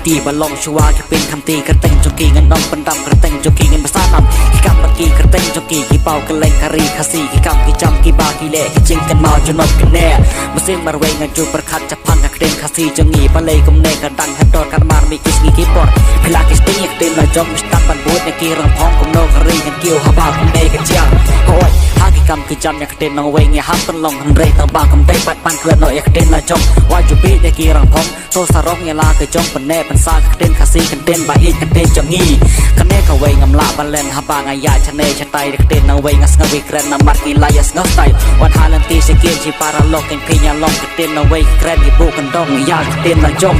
ตีบอลลงชัวที่เป็นคำตีกระเต็งจงกีเงินน้องเป็นดำกระเต็งจงกีเงินภาษาดำที่กำบักกีกระเต็งจงกีกี่เป่ากระเลงคารีคาซีกี่กำกี่จำกี่บากี่เละกี่จิงกันเมาจนนอนกันแน่มาเสียงมาเวงกันจูประคัดจะพังกระเต็งคาซีจงงีปะเลยกุมเนกันดังฮัดดอดกันมามีกิสกีกี่ปอดพิลากิสติ้งเต็มเลยจอมมิสตันบันบูดในกีรังพองกุมโนคารีกันเกี่ยวฮาบากุมเนกันเจียงโอ้ยหากี่กำกี่จำอยากเต็มน้องเวงฮับต้นลงหันเรย์ตั้งบากุมเตะปัดปันเกลือหน่อยอยากเต็มเลยจอมว่าจูบีในกีรังพองโตสารกเงลาเกยจงปันแน่ปันซากระเต็นคาซีกันเต็นบาอีกันเต็นจงงีกันแน่เขาเวงำลาบันเลนฮาบางายาชะเนชะไตกระเต็นน้องเวงสงวิกรนน้ำมัดกีลายสงสไตวันฮาลันตีสกินชีปาราโลกกันพิญญาลงกระเต็นน้องเวงแกรนกีบุกันดงยากระเต็นละจง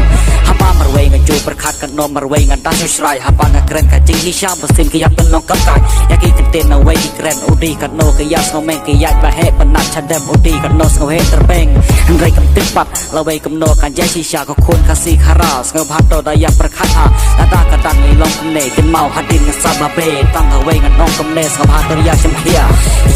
ฮาบามาเวงกันจูประคัดกันนมมาเวงกันดัชสไรฮาบางแกรนกันจิงฮิชาบสินกียับเป็นลงกับไก่ยากีกันเต็นน้องเวงแกรนอุดีกันโนกียับสงแมงกียับมาเฮปนัดชันเดมอุดีกันโนสงเฮตระเบงอันไรกันติดปัดละเวงกันโนกันยาชิชาของคนคาซีคาราสงพัดโตได้ยับประคัดอาตาตากันดังในลงกันเนกันเมาฮัดดินกันซาบะเบตั้งเอาเวงกันน้องกันเนสงพัดตัวยาชิมเฮีย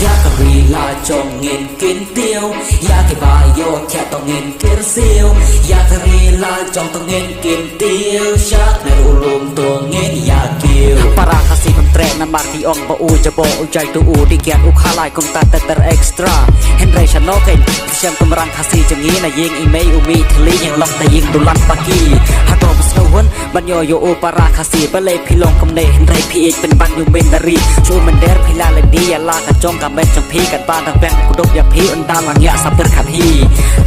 ยากะรีลาจงเงินกินเตียวยากะบายโยแค่ต้องเงินกินเซียวยากะรีลาจงต้องเงินกินเตียวชักในอุลุมตัวเงินยาเกี่ยวปาราคาซีคนเตรนำมาที่องปะอูจะโบอุใจตัวอูดิเกียนอุคาลายคงตัดแต่เตอร์เอ็กซ์ตร้าเฮนเรชันโนเก่งเชื่อมกำลังคาซีจังงี้นะยิงอีเมย์อุมีทลียังลองแต่ยิงดุลันปากีฮัตโตบสโนวันบันโยโยโอปาราคาซีเปเลยพิลงกำเนเฮนเรพีเอกเป็นบันยูเมนดารีชูมันเดอร์พิลาเลดียาลากระจงกับเบนจังพีกันบ้านทางแบงกุดกยาพีอันดาลังยาสับเตอร์ขันฮี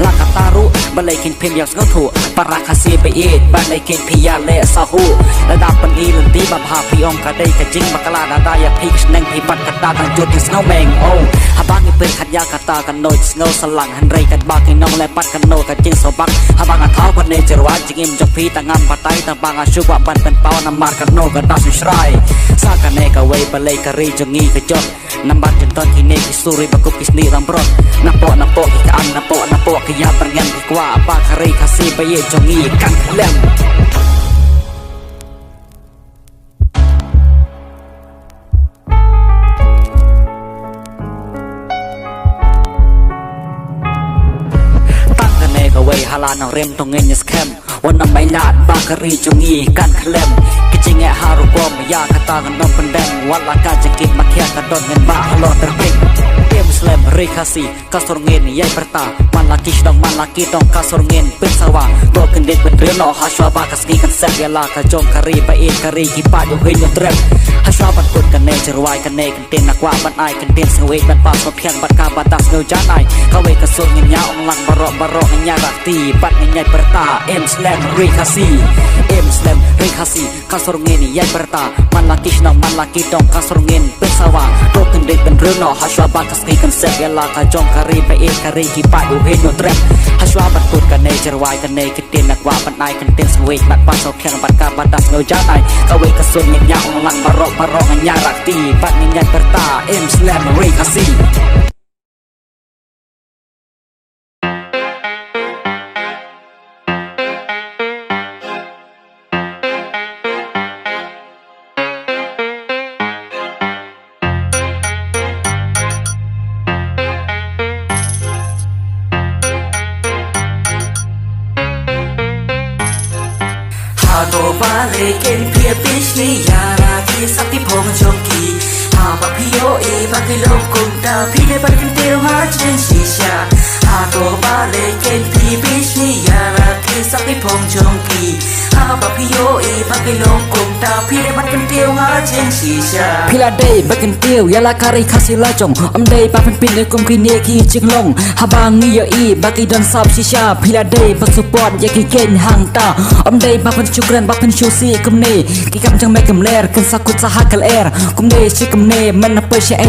ลากาตารุบันเลยกินพิมยาสโนถูปาราคาซีไปเอ็ดบันเลยกินพิยาเลซาฮูระดับปันอีลันตีบับฮาพิองกระเดยกระจิงบักลาดาดายาพีกสเนงพีปัดกระตาตังจุดที่สโนแมงโอฮาบางนี่เป็นขัดยากระตากันโนสโนสลังฮันเรกันบากินน้องและปัดกันโนกันจิงโซบักฮาบางอันเท้าพันเนจรวาจิงอิมจังพีตังงามปัดไตตังบางอาชุบบันเป็นเป้านำมากันโนกันดัชสไรซากันเนกเวไปเลยกะรีจงงีกระจดน้ำบัดจนตอนที่เนกิสุริบกุกิสนีรำรถน้ำโปอีกอันน้ำโปขยับประเงินดีกว่าปากรีคาซีไปเยจงงีกันเล่มฮาลานาเร็มตรงเงินยสแคมวันน้ำไม่ลาดบากรีจงงีกันเคลมกิจงแงฮารุกอมยากตากันน้องเป็นแดงวันละการจะกินมาแค่กระโดดเงินบ้าฮาลอตระเพ็งเกมสแลมเรคาซีกาสโรเงินยัยประตามันลากิชดองมันลากิดองกาสโรเงินเป็นสว่างโดดกันเด็กเป็นเรือนอฮาชวาบากสกีกันแซงเวลากระจงคารีไปเอ็นคารีกีปาดอยู่เฮยเตรมฮาชวาบันกดกันเนจรวายกันเนกันเต้นนักว่าบันไอกันเต้นสวีบันปาสเพียงบันกาบันตัสเนจานไอเขาเวกระสุนเงินยาองลังบารอเงินยาลักตีปัดเงินยัยประตาเอ็มสแลมเรคาซีกาสโรเงินยัยประตามันลากิชดองมันลากิดองกาสโรเงินเป็นสว่างโดดกันเด็กเป็นเรือนอฮาชวาบากสกีกันแซงเวลากระจงคารีไปเอ็นคารีกีปาดอยู่เฮยเตรมฮาชวาบันกดกันเนจรวายกันเนกันเต้นนักว่าบันไอกันเต้นสวีบันปาสเพียงบันกาบันตัสเนจานไอเขาเวกระสุนเงินยาองลังบารอเงินยาลักตีปัดเงินยัยประตาเอ็มสแลมเรคาซีโตบาเลเกนเพียปิชนียาราคีสักที่พงจงกีฮาบะพิโอเอบักกิโลกุมตาพี่ได้บัดกันเตียวหาเจนสีชาฮาโตบาเลเกนเพียปิชนียาราคีสักที่พงจงกีฮาบะพิโอเอบักกิโลกุมตาพี่ได้บัดกันเตียวหาเจนสีชาพิลาเดย์บักกันเตียวยาลาคาริคาซิลาจงอมเดย์ปาเป็นปินในกุมกินเนกีจิงลงฮาบางงีโยอีบักกิดอนซับสีชาพิลาเดย์บักสุปอนยากิเกนฮังตาอมเดย์บักเป็นชุกรันบักเป็นชูซีกุมเนกิกำจังแม่กำเลร์กันสักุสหกัลเอร์กุมเนชิกุมเนมันนับเปิดเชเอ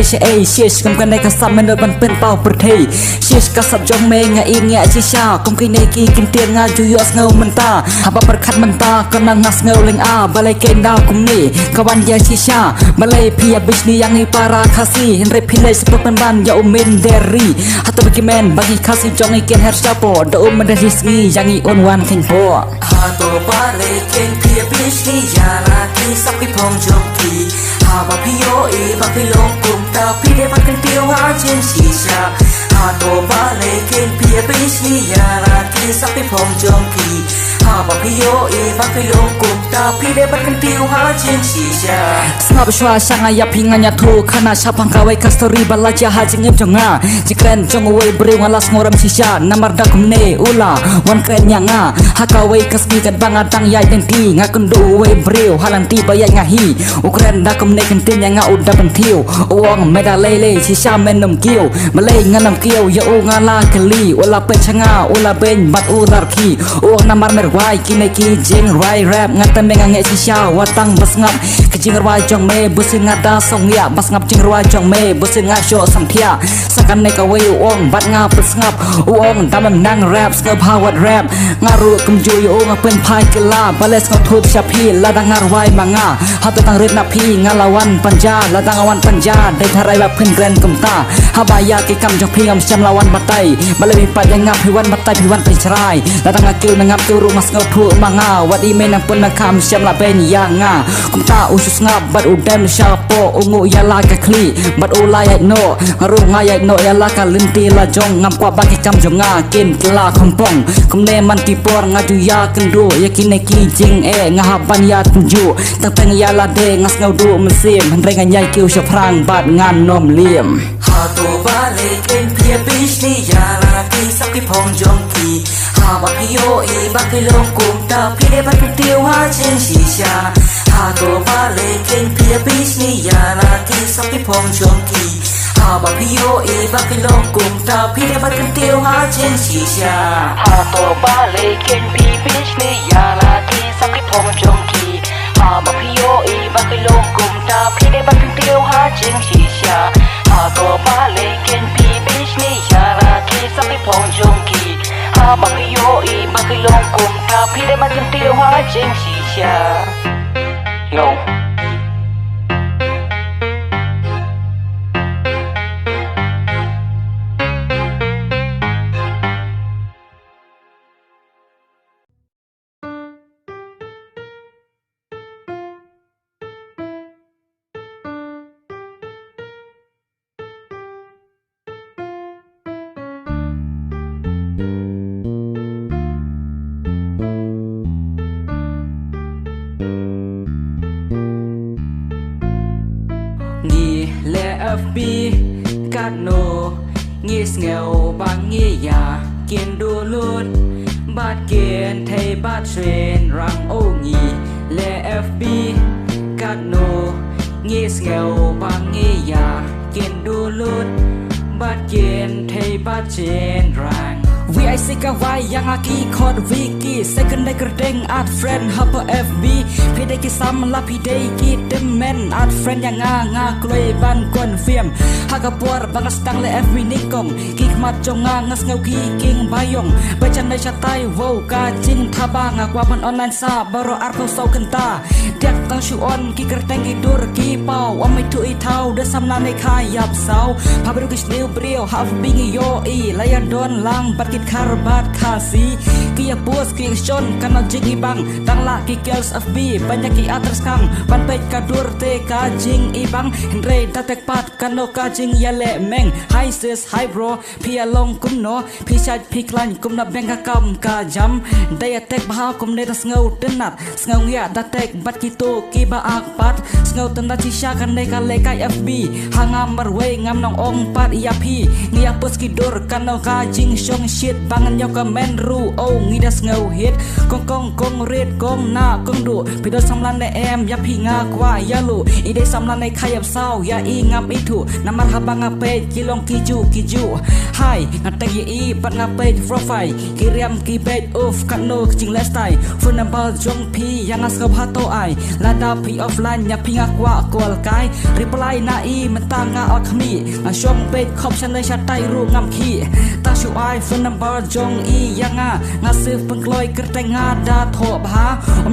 เชียชกุมกันในกษัตริย์มันโดนเป็นเป้าประเทศเชียชกษัตริย์จงเมงไงอิงไงชิชากุมกินเนกีกินเตียงงาจูยอสเงามันตาฮับประคัดมันตาก็นั่งงัสเงาเล็งอาบาเลเกนดาวกุมเนกวันยาชิชามาเลพิยาบิชนียังฮิปาราคาซีเฮนเรพิเลสปุเป็นบ้านยาอุเมนเดรีฮัตตุบิกิแมนบากิคาซีจงไอเกนเฮร์ชาโปดอุมมันเดริสงียังอิออนวันคิงโปฮัตตุบาเลเกนพิยาบิชนียาราคีสักที่พงจงกีฮาบะพิโอเอบักกิโลกุมตาพี่ได้บัดกันเตียวหาเจนสีชาฮา ตัวบ้าเลยเกินเพียไปชี้ยาลาที่สักไปพงจงกีหาบักพี่โยอีบักพี่ลงกุมตาพี่ได้บัดกันติวหาเชียงชีชาสนับชวาช่างอาพิงานยาทูขณะชาพังกาวคัสตอรีบาลาจาหาจิงเงินจงอาจิเกรนจงเอาไว้บริวารสงรมชีชานามาร์ดักเนอุลาวันเกรนยังอาหากเอาไว้คัสกีกันบางตังยายเต็นทีงากันดูไว้บริวฮาลันตีบายงาฮีอุเกรนดักเนกันเต็นยังอาอุดดับบันทิวอวงไม่ได้เล่ชีชาเมนนมเกียวมาเล่งานนมเกียวยาอูงาลาคลีอุลาเป็นช่างอาอุลาเป็นบัดอุดาร์คีอวงนามาร์เมรไวกินกีจิงไรแรปงานแต่เมงเงชีชาวัตังบัสงับกจิงรวายจงเมบุษงาดาสงเงียบัสงับจิงรวายจงเมบุษงาโชสัมเทียสักกันในกะเวอวงบัดงาปัสงับอวงดำนั่งแรปสเกพาวัดแรปงารูกุมจุยอวงเป็นพายกลาบาเลสกทุบชาพีละดังงารวายมังาฮัตตังเรนาพีงาลาวันปัญจาละดังอวันปัญจาได้ทารายแบบเพื่อนเกรนกุมตาฮาบายากิกำจงพิงจำลาวันบัตไตมาเลยปัญญาพิวันบัตไตพิวันไปชรายละดังกิวนังกิวรูมัสกทุมังาวัดอีเมนังปนนังคำจำลาเป็นยางากุมตาอุสุสงับบัดอุเดมชาโปอุงูยาลากะคลีบัดอุลายโนรุงายโนยาลากะลินตีละจงงามกว่าบางกิกำจงากินกลาคมปองคุมเนมันกีปอร์งาดูยากันดูยากินในกีจิงงาฮับบันยาตุจูตั้งแต่ยาลาเดงัสเงาดูมันเสียมมันเรงใหญ่กิวชพรางบาดงานนมเลี่ยมหาตัวบาเลเกินเพียบิชนี่ยาลากีสักที่พงจงกีหาบักพี่โยอีบักพี่ลงกุมตาพี่ได้บัดกันติวหาเชียงชีชาหาตัวบาเลเกินเพียบิชนี่ยาลากีสักที่พงจงกีหาบักพี่โยอีบักพี่ลงกุมตาพี่ได้บัดกันติวหาเชียงชีชาหาตัวบาเลเกินเพียบิชนี่ยาลากีสักที่พงจงกีหาบักพี่โยอีบักพี่ลงกุมตาพี่ได้บัดกันติวหาเชียงชีชาหาตัวบาเลเกินเพียบิชนี่ยาลากีสักที่พงจงกีหาบักพี่โยอีบักพี่ลงกุมตาพี่ได้บัดกันติวหาเชียงชีชาYo FB กัดโนงี้เงาบางงี้ยาเกียนดูลุดบาดเกียนไทยบาดเทรนรังโองีและ FB กัดโนงี้เงาบางงี้ยาเกียนดูลุดบาดเกียนไทยบาดเทรนรังVIC กะไว้ยังอากีคอดวิกิเซกันได้กระเด้งอาร์ตเฟรนด์ฮับเปอร์ FB พี่ได้กิซ้ำลาพี่ได้กิเต็มแมนอาร์ตเฟรนด์ยังงากลวยบันกวนเฟียมหากปวดบังสตังและ FB นิกงกิกมัดจงงัสเงากีกิงบายงไปจันในชาไตโวกาจิงทาบางกว่าบันออนไลน์ซาบารออาร์ตโซกันตาเด็กตั้งชูออนกิกระเด้งกิดูรกีเป้าว่าไม่ถูกอีเท้าเดซ้ำนาในคายยับเสาพาไปดูกิชนิวเปรี้ยวฮับบิงโยอีและยันโดนลังบัดกิคาร์บาดคาซีกิยาบัวสกิชอนกันเอาจิงอีบังตั้งละกิเกลส์ FB ปัญญากิอัตรสกังปันเป็ดกาดูร์เตกาจิงอีบังเฮนเรย์ดัตเตกปัดกันเอากาจิงยาเล่แมงไฮเซสไฮโบรพี่ลงกุมโนพี่ชายพี่คลันกุมนับแบงกากำกาจัมได้เตกบ้ากุมเนตัสเงาเดินนัดสเงาเงียดัตเตกบัดกิโตกีบาอักปัดสเงาตันดัชิชากันในกาเลกาย FB หางามมารเวงามน้ององปัดยาพี่เงียปุสกิดูร์กันเอากาจิงชงชิดบังยกแมนรูโองีดัสเงาเฮ็ดกงเรดกงหน้ากงดูพี่โดนสำลันในแอมยาพี่งากว่ายาลูอีได้สำลันในขยับเศร้ายาอีงามอีถูน้ำมันฮับังอาเปกิลงกิจูไฮงัดแต่ยีอีปัดงาเปโปรไฟล์กิเรียมกิเบดออฟกันโนจิงเลสไตฟุนนัมเบอร์จงพี่ยังงัสกับฮัตโตไอลาดาพี่ออฟไลน์ยาพี่งากว่ากอลกายริปไลนาอีมันตางาอักมีชมเปดขอบฉันเลยชัดไตรูงามขี้ตาชูไอฟุนนัมเบอร์จงอียังงาซื้อเพิ่งลอยกระแตงงาดาโถบหา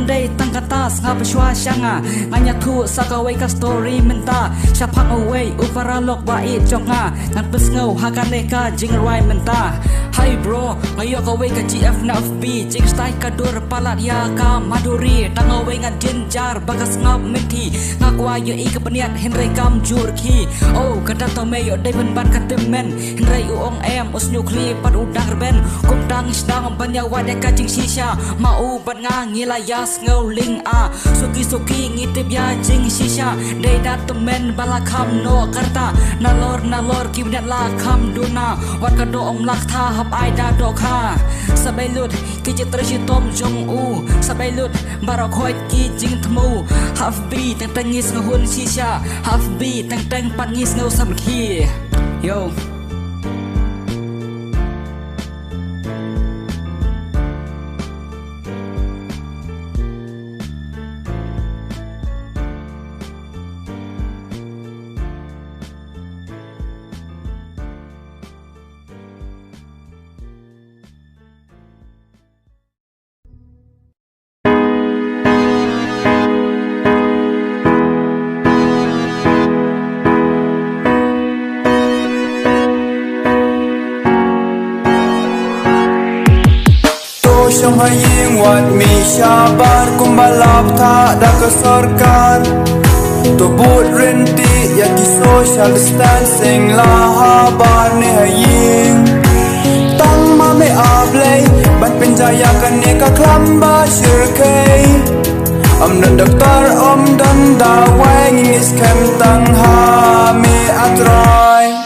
ได้ตั้งกัน kata ngap shwa shanga nganya thu sakawai ka story menta shaphang away upara lok ba I jonga ngan pesngau hakaneka jingrai menta. Hai bro ngayo ka wei ka GF na FB jing style ka dur palat ya ka maduri tangawai ngan jinjar bagas ngap menti ngakwa yo I ka peniat henry kam jur ki oh kata to me yo dai ban ka temen henry uong em us nukli pat udang ben kum dang isdang banya wade ka jing shisha mau ban nga ngila yas ngau ling a suki ngitip ya jing shisha dai dat temen bala kham no karta nalor kibnet la kham duna wat ka do om lak tha hap ai da do kha sabai lut ki chitra shi tom jong u sabai lut barok hoi ki jing thmu half b tang tang ngis ngahun shisha half b tang tang pat ngis ngau sam khi yo. Siyang haying wat mi syabar kumbalap tak dah kesorkan tubut renti yaki social distancing lah habar ni haying tang mame ablay ban penjaya kan ni ka klamba syirkay dan doktor dan dawai ngis kem tang ha me atray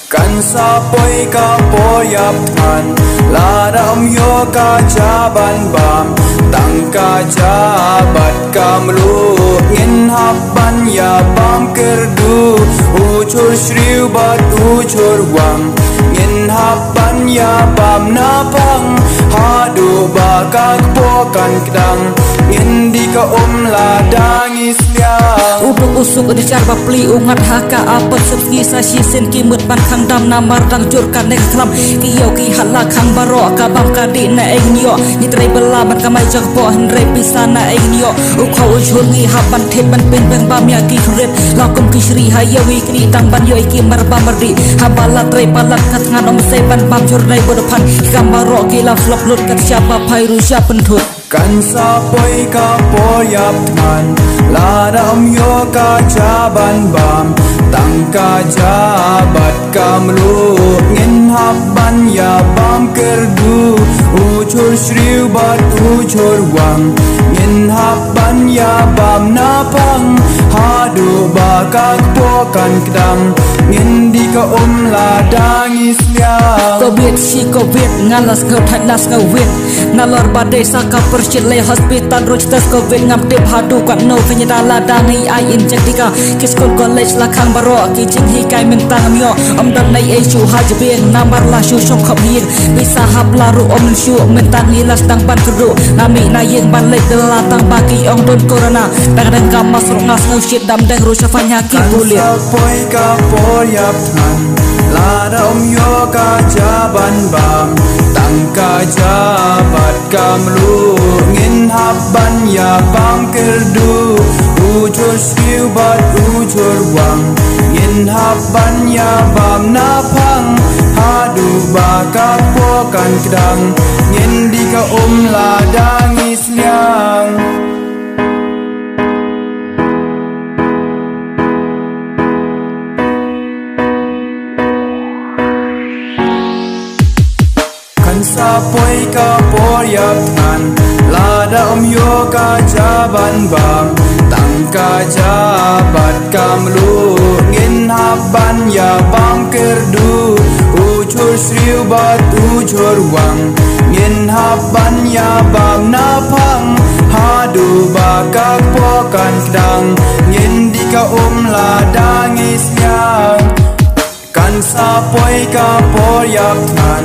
kan sapoi ka poyap tan lada yo ka jaban bam tang ka jabat kamlu ngin haban ya bam kerdu ucur shriu bat ucur wang ngin haban ya bam napang hadu bakak pokan kedang ngin di ka ladang isliang ubuk usuk di carba pli ungat haka apa sepgi sa shisen kimut ban khang dam namar dang jur kan nek klam kiyo ki hala khang baro ka bam ka di na eng yo ni trai bela ban ka mai jak po hen re pisa na eng yo u khau chul ngi ha ban the ban pen bang bam ya ki khret la kum ki shri ha yo wi kri tang ban yo ki mar ba mardi ha bala trai palat kat ngan om se ban bam jur dai bod phan kam baro ki la flop lut kat siapa phairu sya penthut kan sapoi ka poyap man lada yo ka jaban bam tang ka jabat kamlu ngin haban ya bam kerdu ucur shriu bat ucur wang ngin haban ya bam napang hadu bakak pokan kedang ngin di ka ladang isliang covid ngalas kau thalas kau wit nalor badai saka percit le hospital roch tas covid ngam tip hadu kan no penyeda ladang ai injektika kiskol college la khang baro ki jing hi kai mentang myo om dan nai e chu hajbien namar la shu shop khop hin bisa hab laru om shu mentang lilas tang ban kru nami na yeng ban le la tang baki ong don corona tang dan kam masuk ngas ngau shit dam dang rusha fanya ki bulit poi ka poyap han lada yo ka jaban bam tang ka jabat kamlu ngin haban ya bam kerdu ucur shriu bat ucur wang ngin haban ya bam napang hadu bakak pokan kedang ngin di ka ladang isliang sapoi ka poyap tan lada yo ka jaban bam tang ka jabat kamlu ngin haban ya bam kerdu ucur shriu bat ucur wang ngin haban ya bam napang hadu bakak pokan kedang ngin di ka ladang isliang kan sapoi ka poyap tan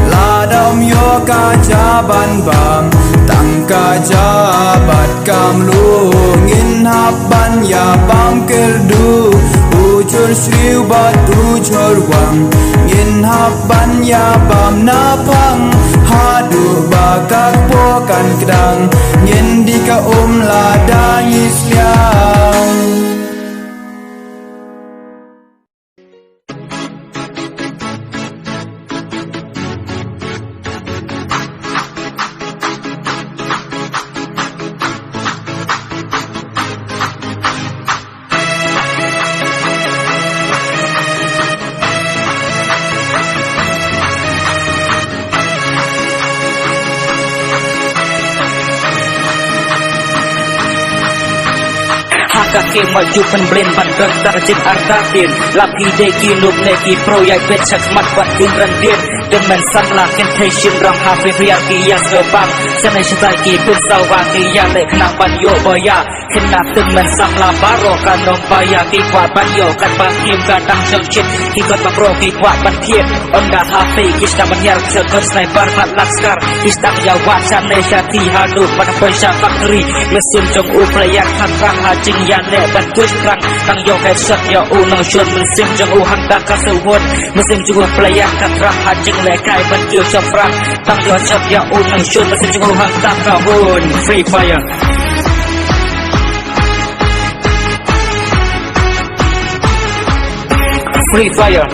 lada yo ka jaban bam tang ka jabat kamlu ngin haban ya bam kerdu ucur shriu bat ucur wang ngin haban ya bam napang hadu bakak pokan kedang ngin di ka ladang isliang. Kaki maju penblin bandar tarjik ardatin Laki deki nup neki proyek becak mat buat kunrandin Demen sanlah kentation rang hafi biar kias gebang Sanai syetaki bersawa kian lek kena banyo boya Kena temen sanlah baro kanong baya Kikuat banyo kan bakim gadang jengcit Kikot bakro kikuat bantiet Onda hafi kisna menyar sekot sniper mat laskar Kisna yawat sanai syati hadu pada pesya factory Mesin jong uplayak hanrang hajing ya lek ban tush rang Tang yo headshot ya unang syun Mesin jong uhang daka sewot Mesin jong uplayak hanrang hajing lekai ban kil syafrang Tang yo shot ya unang syun Mesin jong uhang daka hun Free Fire Free Fire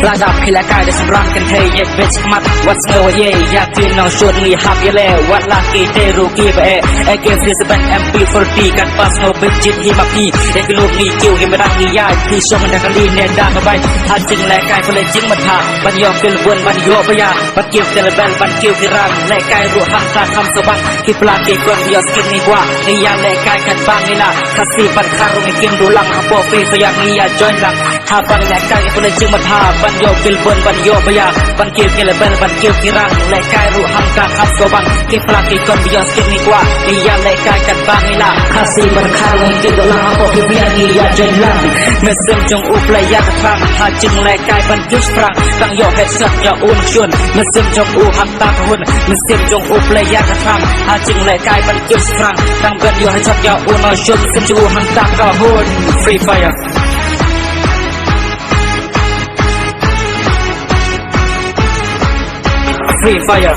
Lada pila kai sembrang kan hey yet bitch mat what's no ye ya tin no shoot me hap ye le what lucky te ruki be AK-47 MP40 kan pas no bitch hi ma pi ek lu ni kiu hi ma ni ya ti song da kan ni ne da ka bai ha jing le kai pole jing ma tha ban yo pil bun ban yo ba ya ban kiu te le bel ban kiu ki rang le kai ru hang ta tham so bang ki pla ki kon yo skin ni kwa ni ya le kai kan bang ni la khasi ban kharu ni kim dulang ha po fi so ya ni ya join lang ha bang le kai pole jing ma tha ban yo pil bun ban yo ba ya ban kiu ki le bel ban kiu ki rang le kai ru hang ta tham so bang ki pla ki kon yo skin ni kwa ni ya le kai kan bang ni la khasi ban kharu ni kim dulang ha po fi biar ni ya join lang mesin jong uplaya khang ha jing le kai ban kiu sprang tang yo headshot ya un chun mesin jong u hang ta hun mesin jong uplaya khang ha jing le kai ban kiu sprang tang ban yo headshot ya un chun mesin jong u hang ta hun Free Fire Free Fire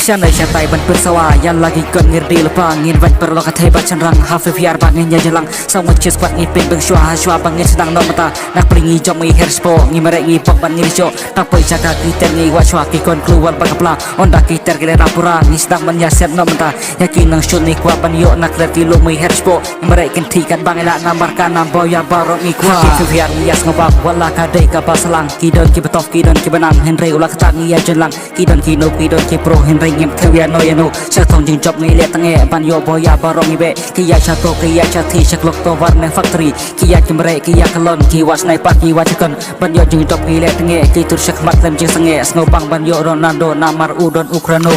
Sanai syatai ban bersawa yang lagi kon ngirdi lepa ngin van perlo katai bacan rang hafi biar bangin ya jelang sama cis kuat ngipin beng syua syua bangin sedang no mata nak pelingi jom ngi herspo ngi merek ngi pok ban ngi syo tak poi jaga kita ngi wa syua ki kon keluar bagapla onda kita kira rapura ngi sedang menyaset no mata yakin nang syun ni kuat ban yo nak lerti lu ngi herspo merek kinti kan bangin nak nambarkan nambo ya barok ngi kuat hafi biar ngias ngobak wala kadai ka basalang kidon ki betof kidon ki benang henry ulah ketangi ya jelang kidon ki no kidon ki pro henry ngem theo no ya no sa thong jing job ngi le tange ban yo boya barong ibe ki ya chato ki ya chathi shaklok to warne factory ki ya kimre ki ya kalon ki was nai pak ki wa chikon ban yo jing job ngi le tange ki tur sak mat lem jing sange snobang ban yo Ronaldo namar udon Ukraino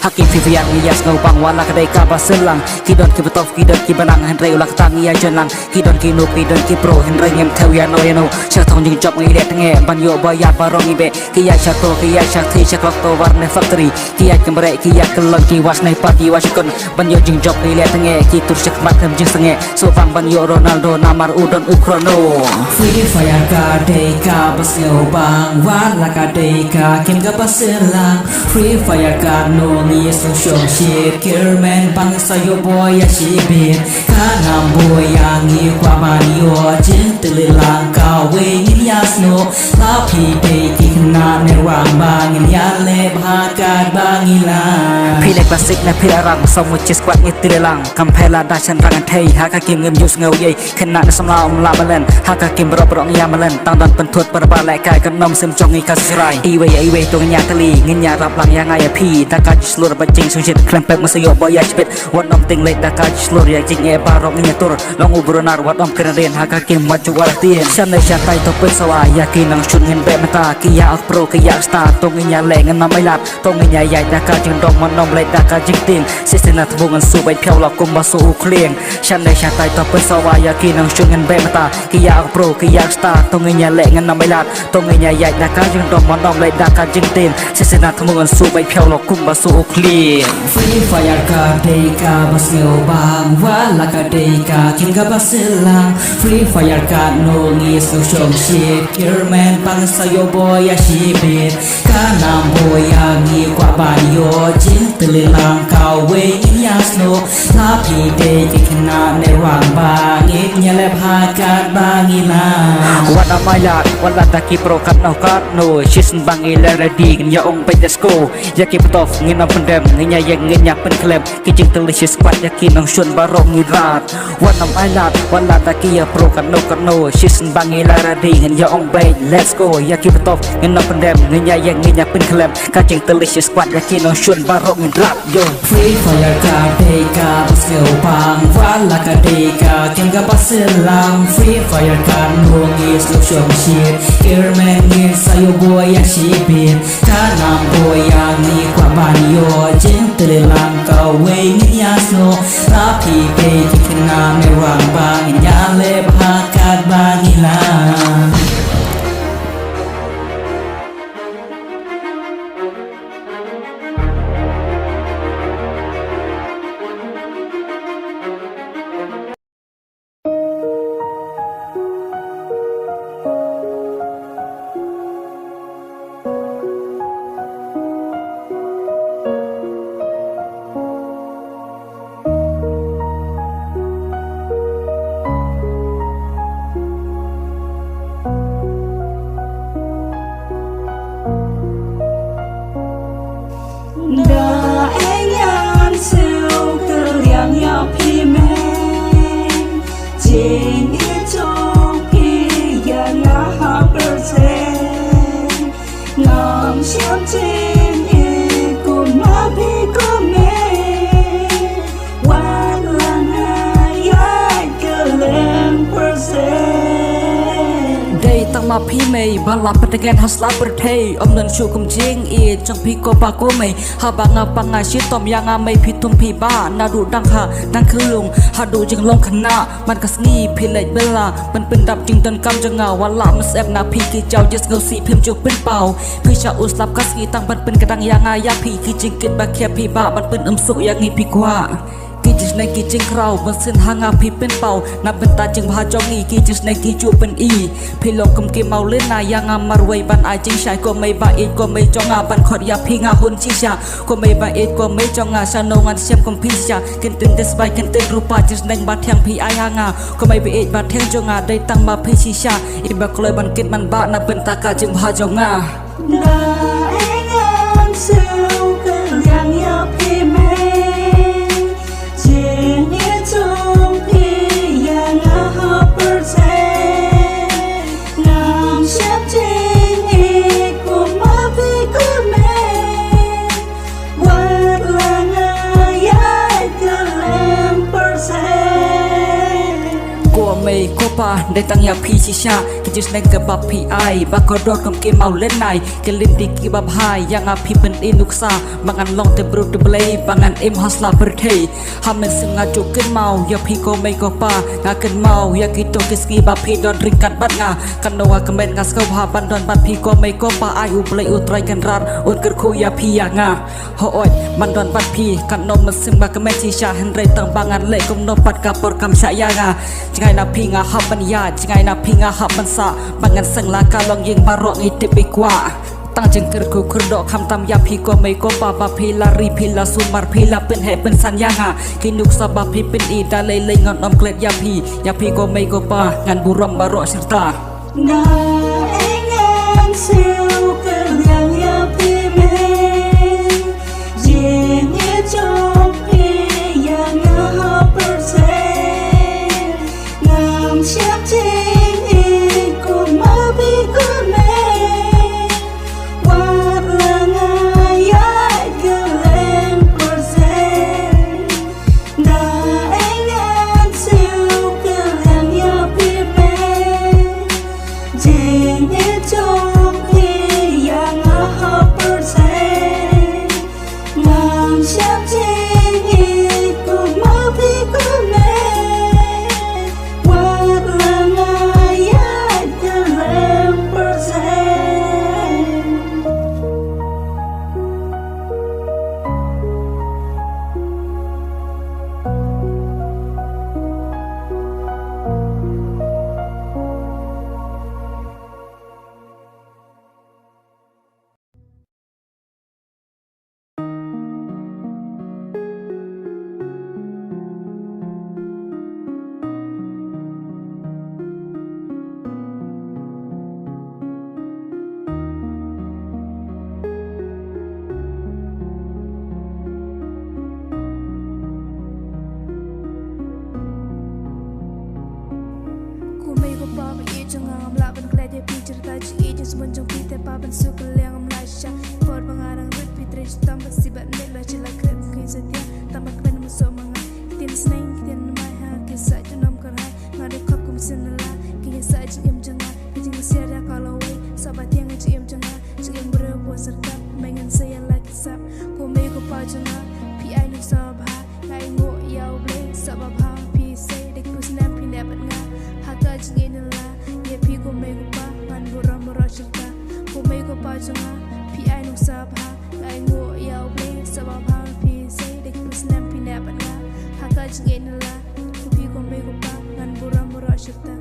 hakim fifian ngi ya snobang wala kadai ka baselang ki don ki betof ki don ki banang henry ulah tangi ya jelang ki don ki no ki don ki pro henry ngem theo no ya no sa thong jing job ngi le tange ban yo boya barong ibe ki ya chato ki ya chathi shaklok to warne factory ki ya kimre ki ya kelon ki was nai pati was kon ban yo jing job ni le tange ki tur sek mat hem jing sange so pang ban yo Ronaldo namar udon Ukraino Free Fire ka dei ka bas yo bang wala ka dei ka kim ga baselang Free Fire ka no ni so shong shit kirman bang sa yo boy ya shi bin ka nam boy yang ni kwa ban yo jin tele lang ka we ni ya sno la pi dei ki kena newang bangin ya le bhakat bangilan Pile klasik na pile rang Somu cis kuat ngitir lang Kampela dah chan rangan thei Haka kim ngem yus ngau yei Kena na samla la malen Haka kim berok ya malen Tang dan pentut berbalik kai Kenom sim chong i kasrai Iwe tu ngenya tali Ngenya rap lang yang ayah pi Daka jislur bajing sungsit Klempek masayo boya jepit Wan om ting late daka jislur ya jing e barok ngenya tur Long ubrunar wat om kena rin Haka kim waju walatien Shan le shan tai topin sawa Yakin nang shun ngen be mata Kia ak pro kia star Tong ngenya le ngen nam ai lat Tong ngenya yai daka jing dong man nom le daka jing ting Sisina tebungan su bai piao lok kum basu u klieng Shan le shan tai topin sawa Yakin nang shun ngen be mata Kia ak pro kia star Tong ngenya le ngen nam ai lat Tong ngenya yai daka jing dong man nom le daka jing ting Sisina tebungan su bai piao lok kum basu u klieng Free fire ka deka bas ngeu bang Wala ka deka kin ka basilang Free fire ka no ngis no shong shit Kirman pang sayo boy ya shibit Kanam boy ya ngi kwa bayo Jin telilang kau wei yasno Tapi deka kena newang bangit Nyelep hakat bangilang Wana mayat wala taki pro kat no Shisen bangilan ready ya ong pai desko Yaki petof ngina pendem Ngenya yang ngenya penklem Kijing delicious squad yaki nang shun barok ngirat Wana mayat wala taki ya pro kat no Shisen bangilan ready ya ong pai let's go Yaki petof ngina pendem Ngenya yang ngenya penklem Kijing delicious squad yaki nang shun barok ngirat Yo Free fire ka deka bas ngeu bang Wala ka deka kin ka basilang Free fire ka nungis no shong shit Kirman ngin sayo boy ya shibit Kanam boy yang ni kwa banyo Jin telilang kau wei ngin yasno Tapi deka kena mewang bangin Nyale bakat bangilan Đã anh ăn siêu từ liang nhau phi men Chính ít trong khi ya ngã hạ bờ sen Ngắm xem trên ý cùng mà bị có mê Quan là ngài ai cơ lên bờ sen Day tang ma phi mei bala patagan hasla berthei om nan shu kum jing e chang phi ko ba ko mei ha ba nga pa nga shi tom ya nga mei phi tum phi ba na du dang ha dang khulung ha du jing long khana man kas ngi phi lei bela pan pen dap jing tan kam jang nga wala mas ep na phi ki chau just go si phim chu pen pau phi cha uslap kas ngi tang pan pen kadang ya nga ya phi ki jing kit ba khia phi ba pan pen su ya ngi phi kwa Kijis na kijing kraw Masin hanga pi pen pau Na benta jing bha jongi Kijis na kiju pen i Pilong kum ki mau lên na Yang marway ban ai jing shai Ko mei ba it ko mei jonga Ban khot ya pi nga hun chi sha Ko mei ba it ko mei jonga Sa no ngan siap kum pi sha Kentin des bai kentin rupa Jis neng ba thiang pi ai hanga Ko mei ba it ba thiang jonga Day tang ma pi chi sha Iba koloi ban kit man ba Na benta ka jing bha jonga Đã anh ăn siêu từ liang nhau phi men Chính ít trong khi ya ngã hạ bờ sen Ngắm xem trên ý cùng mà bị có mê Quan là ngài ai cơ lên bờ sen Ko mei ko pa Day tang ya pi chi sha Kijis neng ke ba pi ai Ba ko dot kum ki mau lên nai Ke lim di ki ba bhai Yang a pi pen in nuksa Bangan long te bro te blay Bangan im hasla berthei Hamen senga chukin mau Ya pi ko mei ko pa Ngaken mau Ya kito kiski ba pi don ringkat bat nga Kano wa kemen ngas kau ha ban don bat pi ko mei ko pa Ai u blay u trai kan rar Ut ker ku ya pi ya nga Ho oi ban don bat pi Kano meseng ba kemen chi sha Henry tang bangan le kum no pat kapor kam sha ya nga Jangai na pi nga ha ban ya Jangai na pi nga ha ban sa Bangan seng la kalong ying barok ngi tipi kwa Tang jeng ker ku kurdo kham tam ya pi ko mei ko pa ba pi la ri pi la sumar pi la pen he pen san ya nga Kinuk sa ba pi pen i da lei lei ngon om klet ya pi ko mei ko pa ngan buram barok serta Đã anh ăn siêu từ Jing itong yang persen Ngang siap jing ikut mapi kume Wat langayat dalam persen Papan suka yang Malaysia Kor pengarang red pitrej tambah sibat nila cila krep kuih setia tambah kena masuk mangai Kitin seneng kitin mai ha kisah jenam kerhai ngadu kap kumisin nela kini sa jim jengah kijing siada kalau wei sabat yang jim jengah jing berbuat serta mengen saya lagi sap kumei ko pa jengah pi ai nu sabha ngai ngo yau ble sabab ha pi say dek pus nam pi nabat nga haka jing nela ye pi kumei ko pa man buram buram serta kumei ko pa jengah pi ai nu sabha ngai ngo yau ble sabab ha pi say dek pus nam pi nabat nga haka jing nela pi kumei ko pa man buram buram serta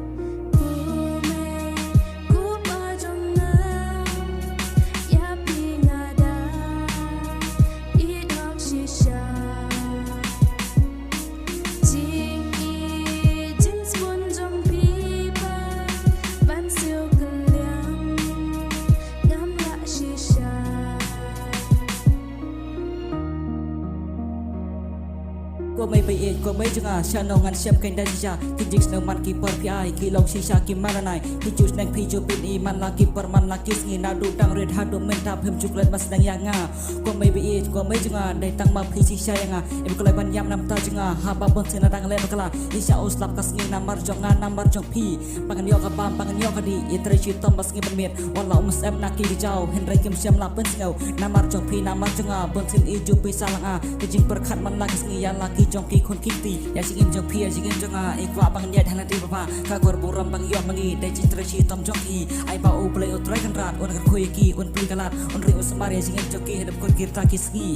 Mấy bây có mấy chừng xa nông ngăn xem kênh đa xa Khi dịch snow man keeper pi ai khi lòng si xa kim mara này Khi chus neng pi jo pin i man la keeper man la kis ngi na du tang red hadu men tap hem chuk len mas dang yang nga Có mấy bây có mấy chừng đầy tăng ma pi si xa yang em có lại ban yam nam ta chừng ha ba bon sen dang len kala isya uslap kas ngi namar jong nga namar jong pi pangan yo ka bam pangan yo ka di itre chi tom bas ngi ban met wala em na ki jau hen rai kim sem la pen snow namar jong pi namar jong bon sen i ju pi salang khi jing perkhat man la kis ngi ya la ki jong ki khon kiti ya sing im jong pi ya sing im jong ikwa bang dia dhan ti papa ka kor buram bang yo mangi dai citra chi tom jong ki ai ba u play utrai kan rat on khoi ki on pi kalat on ri usmar ya sing im jong ki hedap kon kirta kiski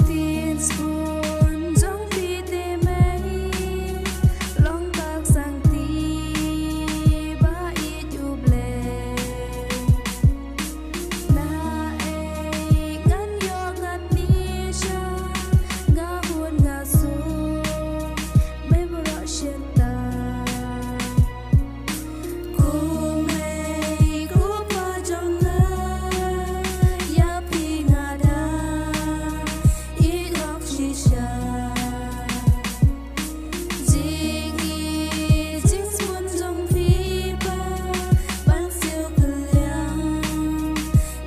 tin spoon jong pi te mai long tak sang ti ba I ju ble na ai ngan yo ngat ni sha ga hun ga su me bro sheta ku mai ku pa jong na ya pi na da I love shisha jing I jing spoon jong pi ba ban siêu kaliang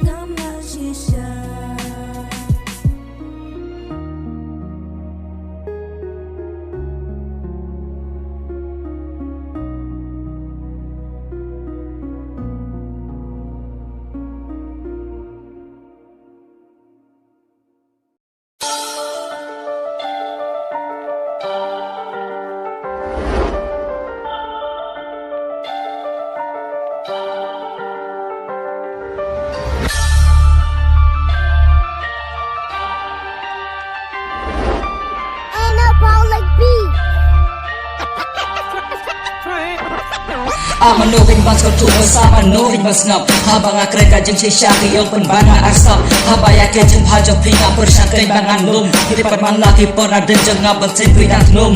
ngam la shisha Manugin bang kau tuh bersama manugin bang ngap Habang kereta jeng sisaki yang penbana asap Habaya ke jeng hajok pinga persangkai bangan lum Hidupan man laki pernah dan jeng ngabel sen pidat lum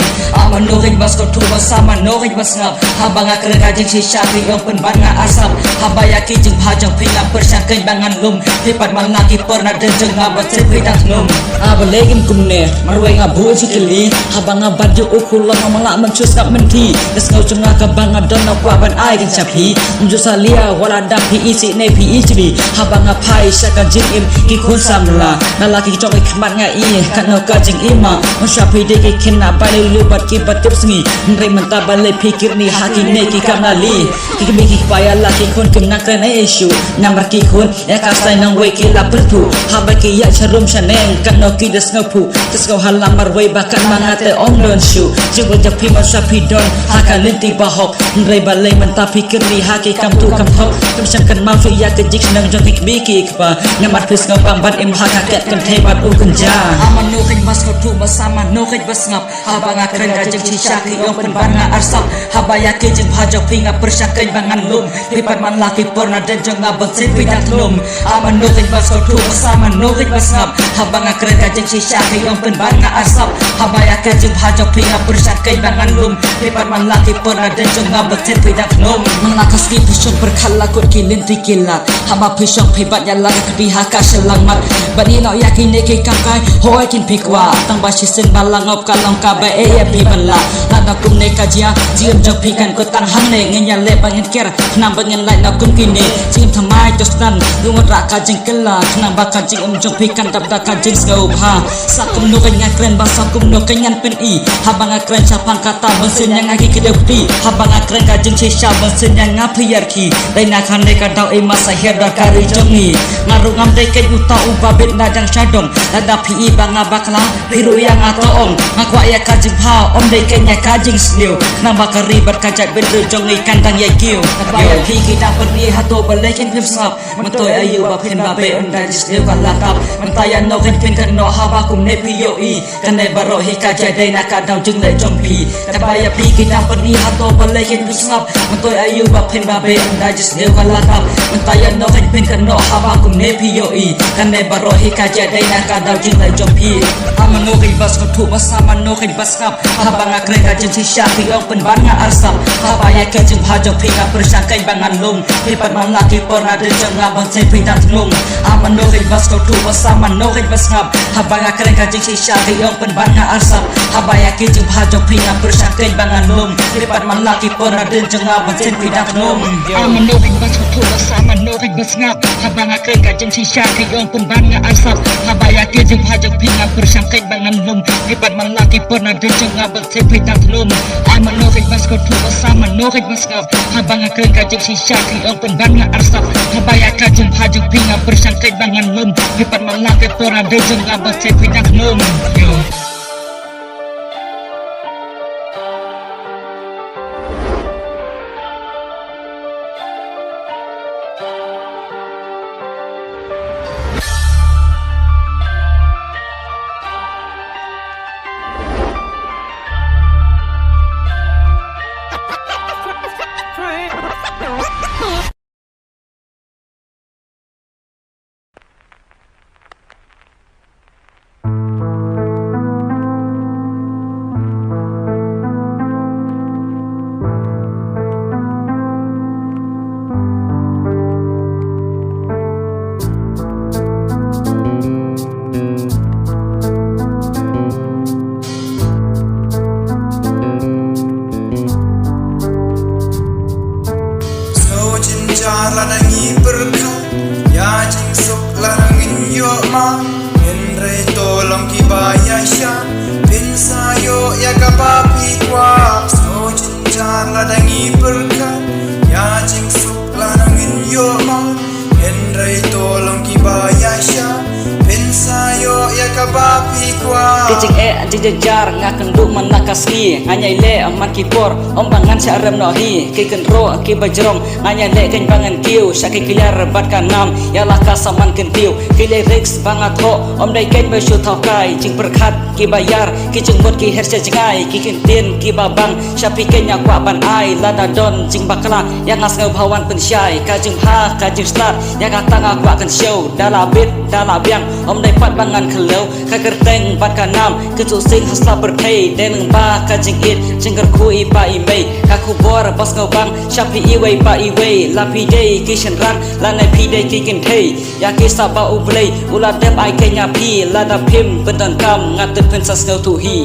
Manugin bang kau tuh bersama manugin bang ngap Habang kereta jeng sisaki yang penbana asap Habaya ke jeng hajok pinga persangkai bangan lum Hidupan man laki pernah dan jeng ngabel sen pidat lum Abalegin kumne marway ngabu sikili Habang ngabadyo ukul lang malak mencus ngap menti Nes ngau jeng ngakabang adon nak waban ai kan chapi unju salia wala da pi isi ne pi ichli habang apai syakan jing im ki khun samla nalaki chok khmat nga i kan no ka jing ima on chapi de ki kena bale lu bat ki bat sengi ndre menta bale pikir ni haki ne ki kamali ki ki paya la ki khun kum nak na issue nambar ki khun ya ka sai nang we ki la pertu habaki ya charum chaneng kan no ki des ngapu des ngau halam marway bakan mangate om don shu jiwa japi masapi don haka lenti bahok ndre bale menta pikir ni haki kam tu kam thok kam chan kan mau ya ke jik nang jong ki biki kpa namar pis ngau pambat im haka ket kam thai bat u kunja aman no kin mas ko tu basama no kin bas ngap habanga kren ga jing chi shaki yong pen banga arsap habaya ke jing bhajok pinga persyakai bangan lum lipat man laki porna dan janga botsin pidat lum aman no kin mas ko tu basama no kin bas ngap habanga kren ga jing chi shaki yong pen banga arsap habaya ke jing bhajok pinga persyakai bangan lum lipat man laki porna dan janga botsin pidat lum mengakas ki pishon berkhala kot ki linti kilat haba pishon pibat ya lagi kedi haka selamat bani no yakin ne ke kakai hoi kin pikwa tang bashi sen balang op kalong ka ba e ya pi bala lada kum ne kajia jiam jok pikan ko tang hang ne ngenya le bangin ker nam bangin lai na kum kini jim thamai tostan lungot ra ka jing kala nam ba ka jing jok pikan tap ta ka jing skau ha sakum no kanya kren ba sakum no kanyan pen i habang kren sapang kata mesin yang aki kedepti habang kren ka jing shisha mesin yang ngapiarki dai na kan ne ka dau e masa herda kari jongi ngarung am dai ke uta ubabit na dang shadong lada pi banga bakla biru yang atong ngakwa ya kajing ha om dai kenya kajing sliu nang bakari berkajat bener jongi kandang ya kiu ya pi kita pergi hato balekin pipsap mentoy ayu bapin babe undai sliu kalakap mentayan no ken pin kan no haba kum ne pi yo i kan ne baro hi kajat dai na kadang jing le jong pi tabaya pi kita pergi hato balekin pipsap mentoy ayu bapin babe undai sliu kalakap mentayan no ken pin kan no haba kum ne pi yo i kan ne baro hi kajat dai na kadang jing le jong pi aman no kin bas ko tu basama no kin bas kap habanga kren ka jing shisha ki ong pen banga arsap habaya ke jing bhajok pinga persyakai bangan lum lipat man laki porna de janga bang se pidat lum aman no kin bas ko tu basama no kin bas kap habanga kren ka jing shisha ki ong pen banga arsap habaya ke jing bhajok pinga persyakai bangan lum lipat man laki porna de janga bang se pidat lum aman no kin bas ko tu basama no kin bas kap habanga kren ka jing shisha ki ong pen banga arsap habaya ke jing bhajok pinga persyakai bangan lum lipat man laki porna de janga bang se pidat lum aman no kin bas ko tu basama no kin bas kap habanga kren ka jing shisha ki ong pen banga arsap habaya ke jing bhajok pinga persyakai bangan lum lipat man laki porna de janga bang se pidat lum Ladangi berkat ya jing sok larangin yo ma henre tolong kibaya sya bin sayo ya kapapi kwa so jinjar ladangi berkat ya jing sok larangin yo ma henre tolong kibaya sya bin sayo ya kapapi kwa kecing anjing jejar ngakeng duk manakaski hanya le aman kipor om bangan syarem nohi kiken ro ki bajrong hanya le ken bangan kiu syaki kilar bat kanam yalah kasaman kentiu kile rex bangat ho om dai ken besu thokai jing berkat ki bayar ki jengbot ki herse jengai ki kintin ki babang syapi kenya kwa ban ai lada don jing bakla yang ngasngau bhawan pensyai ka jing ha ka jing start yang katang kwa kan show dala bit dala biang om dai pat bangan khelau ka kerteng bat kanam kecu sing hasla berthei den ba ka jing it jingger ku i pa i mei ka ku bor bas ngau bang syapi i wei pa i wei lapi dei ki shen ran lanai pi dei ki kin thei ya ki sa ba u blei ula dep ai kenya pi lada phim bentan kam ngat pen sas ngau tu hi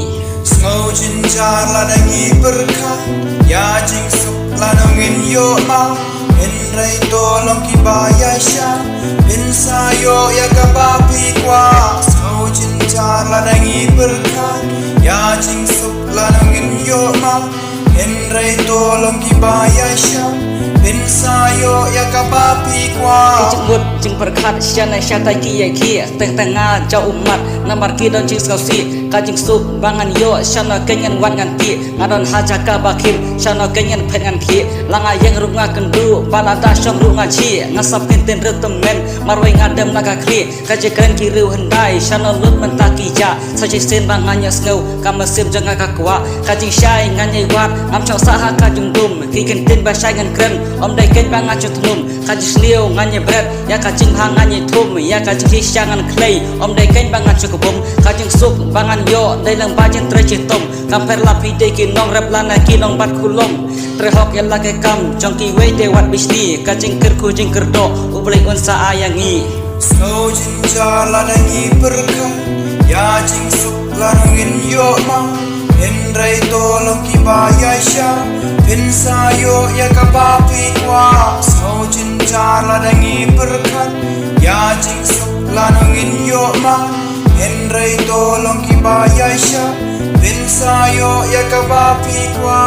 Ngau jinjar ladangi berkat ya jing sok lanungin yo ma Henry tolong kibaya sya Pinsayo ya kapapi kwa Sau cinta ladangi berkat Ya jingsuk lanungin yo ma Henry tolong kibaya sya Pinsayo ya kapapi kwa Jeng mut jeng berkat syana syata kia kia Teng tengah jauh umat Namar kidon jeng skausi Kajing suk bangan yo syana kenyan wan ngan ki Ngadon hajaka bakim syana kenyan pen ngan ki Langa yang runga kendu Balada syong runga ci Ngasap kintin retemen Marwai ngadem naga kri Kaji keren kiriu hendai Syana lut mentaki ja Sajik sin banganya sngau Kamesim jeng kakwa Kajing syai nganyai wat Ngamcong saha kajung dum Ki kintin basyai ngan keren Om dai ken bang ngajut num kaji sliu nganye bread ya kajing hang nganye tum ya kajing hisyangan clay om dai ken bang ngajut kubum kajing suk bangan yo dai lang bajin trecitum kamper lapi dai ki nong rap lana ki nong bat kulum trehok ya lage kam jongki wei de wat bisni kajing ker kujing kerdo ublai unsa ayangi Sau jinja ladangi berkat Ya jingsuk lanungin yo ma Henry tolong kibaya sya Pinsayo ya kapapi kwa Sau jinja ladangi berkat Ya jingsuk lanungin yo ma Henry tolong kibaya sya Pinsayo ya kapapi kwa